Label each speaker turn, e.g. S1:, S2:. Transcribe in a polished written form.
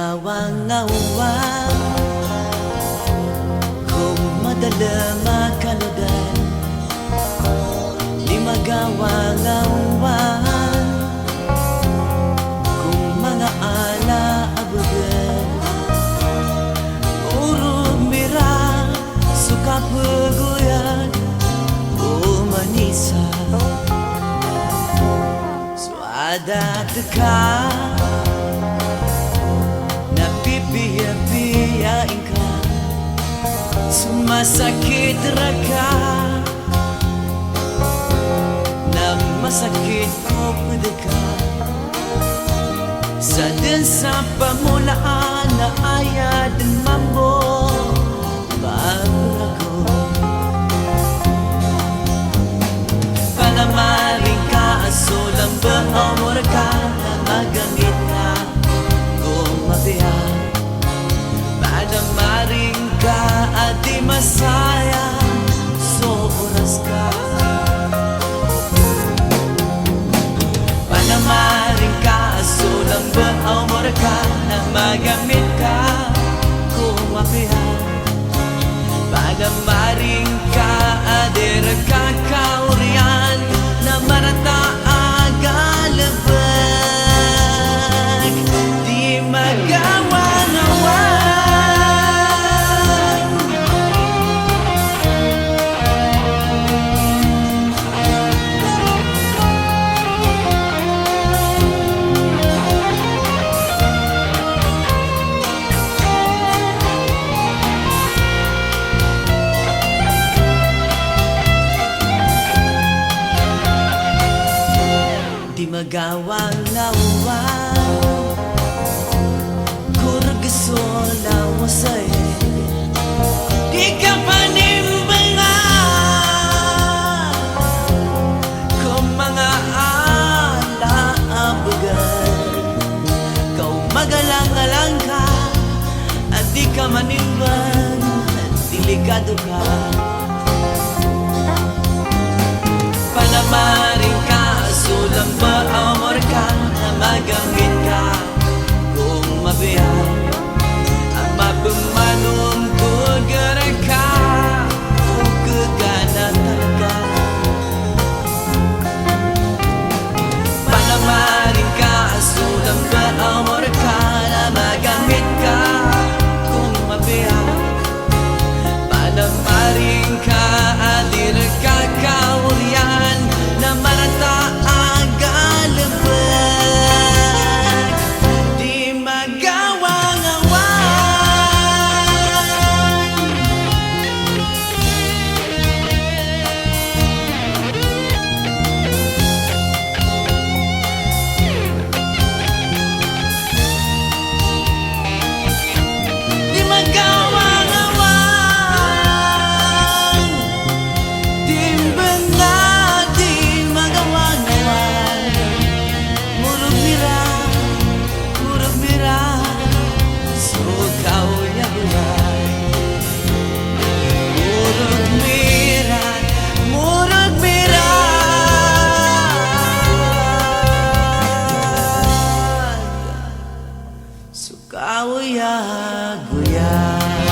S1: magawang awan kung madala makaludan. Di magawang awan kung mga alaabagan. Urog mira suka peguyan o manisa suada teka napipiya-piyain ka sumasakit raka na masakit ko padaka sa din sa pamulaan na ayad din mambo bago palamaring ka asulang baamor ka na magamit ka kung mabiyak palamaring ka at di masaya so oras ka palamaring ka asulang baamor ka na magamit ka kung mabiyak palamaring ka adir kakaurian na marata agalabag di magawang awan. Di magawang awan kurguso lawasay di ka panimbangan kung mga alaabagan. Kau magalang-alang ka at di ka manimban delikado ka palamaring ka sulang baamor ka na magamit ka kung mabiyak ang mabumanong kugara ka kung kagana talaga palamaring ka sulang baamor ka na magamit ka kung mabiyak palamaring ka adir kakaurian na marata agalabag di magawang awan. Di magawang awan timbang di magawang awan. Murug mira so kau yabuhay. Murug mira so kau yaguyan.